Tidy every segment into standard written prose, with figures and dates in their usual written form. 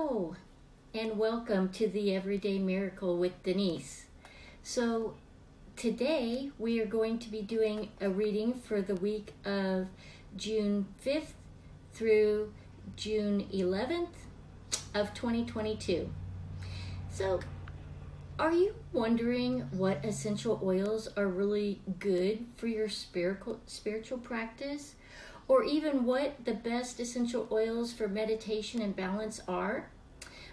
Hello, and welcome to the Everyday Miracle with Denise. So today we are going to be doing a reading for the week of June 5th through June 11th of 2022. So are you wondering what essential oils are really good for your spiritual practice? Or even what the best essential oils for meditation and balance are?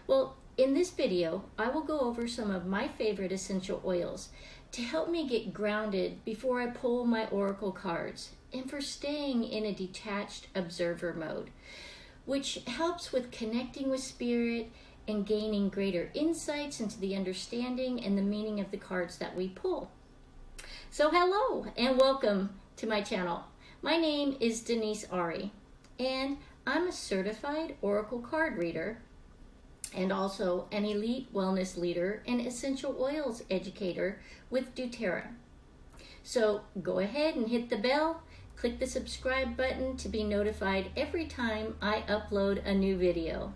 Well, in this video, I will go over some of my favorite essential oils to help me get grounded before I pull my oracle cards and for staying in a detached observer mode, which helps with connecting with spirit and gaining greater insights into the understanding and the meaning of the cards that we pull. So hello and welcome to my channel. My name is Denise Ari, and I'm a certified oracle card reader and also an elite wellness leader and essential oils educator with doTerra. So go ahead and hit the bell, click the subscribe button to be notified every time I upload a new video.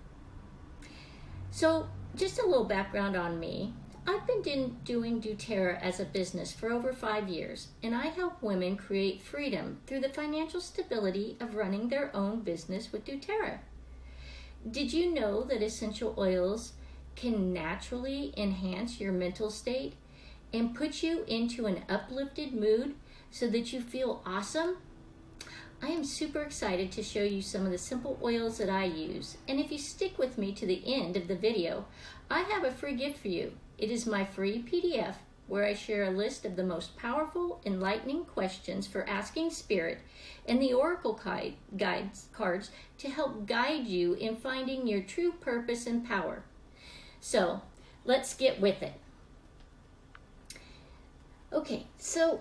So just a little background on me. I've been doing doTerra as a business for over 5 years, and I help women create freedom through the financial stability of running their own business with doTerra. Did you know that essential oils can naturally enhance your mental state and put you into an uplifted mood so that you feel awesome? I am super excited to show you some of the simple oils that I use, and if you stick with me to the end of the video, I have a free gift for you. It is my free PDF where I share a list of the most powerful, enlightening questions for asking spirit and the oracle cards to help guide you in finding your true purpose and power. So let's get with it. Okay, so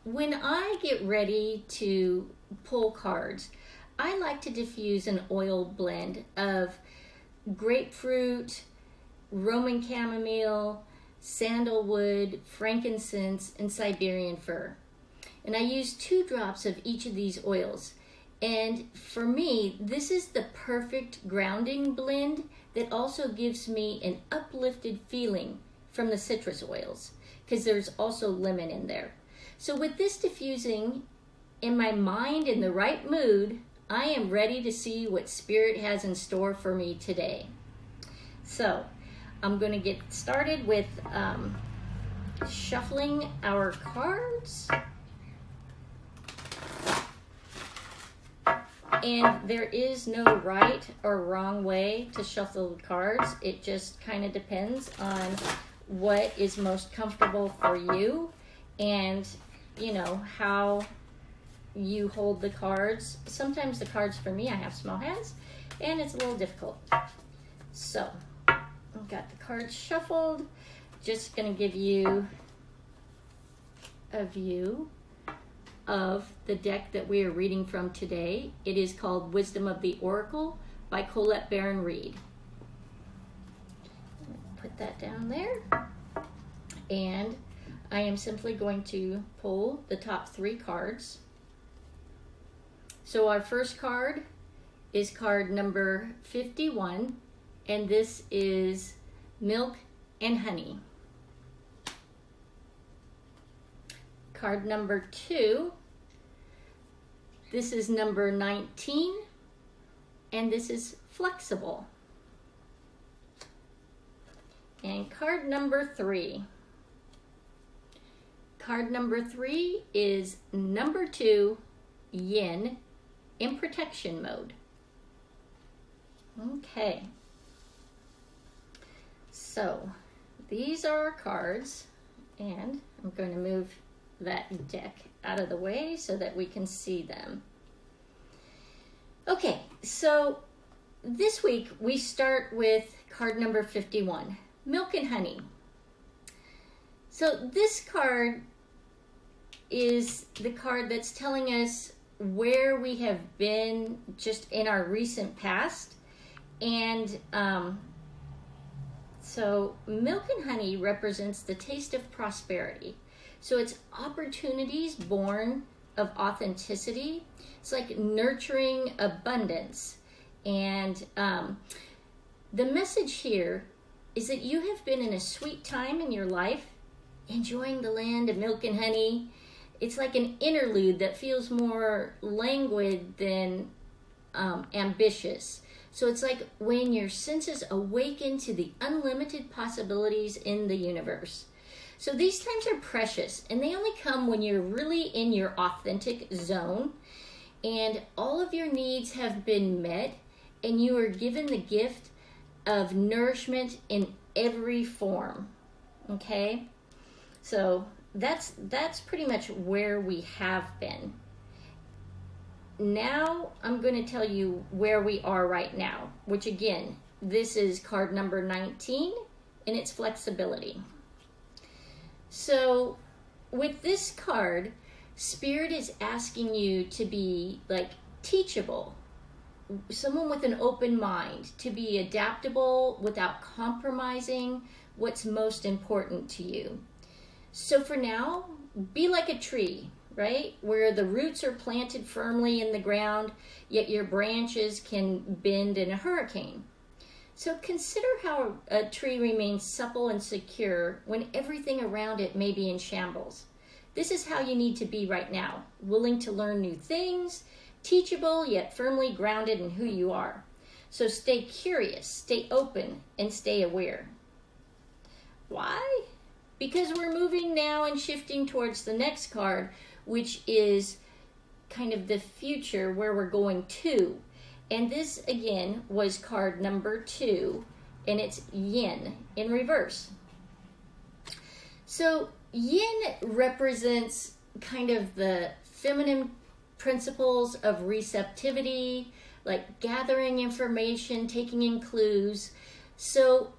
when I get ready to pull cards, I like to diffuse an oil blend of grapefruit, Roman chamomile, sandalwood, frankincense, and Siberian fir. And I use 2 drops of each of these oils. And for me, this is the perfect grounding blend that also gives me an uplifted feeling from the citrus oils, because there's also lemon in there. So with this diffusing in my mind in the right mood, I am ready to see what Spirit has in store for me today. So I'm going to get started with shuffling our cards. And there is no right or wrong way to shuffle the cards. It just kind of depends on what is most comfortable for you and, you know, how you hold the cards. Sometimes the cards for me, I have small hands and it's a little difficult. So I've got the cards shuffled. Just going to give you a view of the deck that we are reading from today. It is called Wisdom of the Oracle by Colette Baron Reed. Put that down there. And I am simply going to pull the top 3 cards. So our first card is card number 51, and this is Milk and Honey. Card number 2, this is number 19, and this is Flexible. And card number 3. Card number 3 is number 2, Yin, in protection mode. Okay. So these are our cards, and I'm going to move that deck out of the way so that we can see them. Okay, so this week we start with card number 51, Milk and Honey. So this card is the card that's telling us where we have been just in our recent past. And so milk and honey represents the taste of prosperity. So it's opportunities born of authenticity. It's like nurturing abundance And the message here is that you have been in a sweet time in your life, enjoying the land of milk and honey. It's like an interlude that feels more languid than ambitious. So it's like when your senses awaken to the unlimited possibilities in the universe. So these times are precious, and they only come when you're really in your authentic zone and all of your needs have been met and you are given the gift of nourishment in every form. Okay? So that's pretty much where we have been. Now I'm going to tell you where we are right now, which again, this is card number 19, and it's flexibility. So with this card, Spirit is asking you to be like teachable, someone with an open mind, to be adaptable without compromising what's most important to you. So for now, be like a tree, right? Where the roots are planted firmly in the ground, yet your branches can bend in a hurricane. So consider how a tree remains supple and secure when everything around it may be in shambles. This is how you need to be right now, willing to learn new things, teachable yet firmly grounded in who you are. So stay curious, stay open, and stay aware. Why? Because we're moving now and shifting towards the next card, which is kind of the future, where we're going to. And this, again, was card number 2, and it's yin in reverse. So yin represents kind of the feminine principles of receptivity, like gathering information, taking in clues. So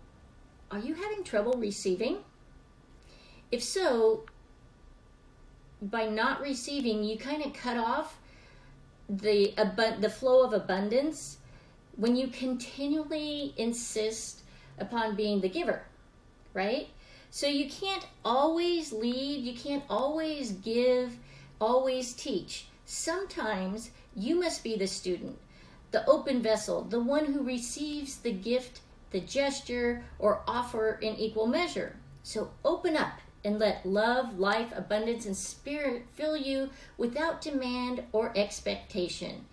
are you having trouble receiving? If so, by not receiving, you kind of cut off the flow of abundance when you continually insist upon being the giver, right? So you can't always lead, you can't always give, always teach. Sometimes you must be the student, the open vessel, the one who receives the gift, the gesture, or offer in equal measure. So open up and let love, life, abundance, and spirit fill you without demand or expectation.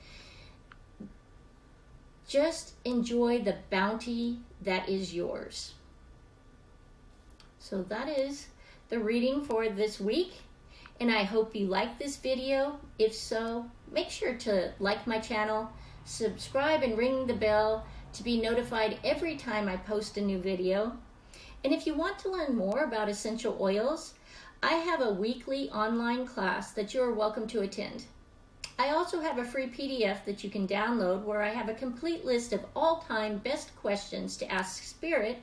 Just enjoy the bounty that is yours. So that is the reading for this week, and I hope you like this video. If so, make sure to like my channel, subscribe, and ring the bell to be notified every time I post a new video. And if you want to learn more about essential oils, I have a weekly online class that you are welcome to attend. I also have a free PDF that you can download where I have a complete list of all-time best questions to ask Spirit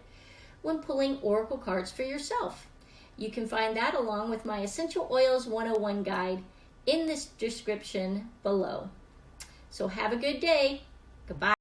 when pulling oracle cards for yourself. You can find that along with my Essential Oils 101 guide in this description below. So have a good day. Goodbye.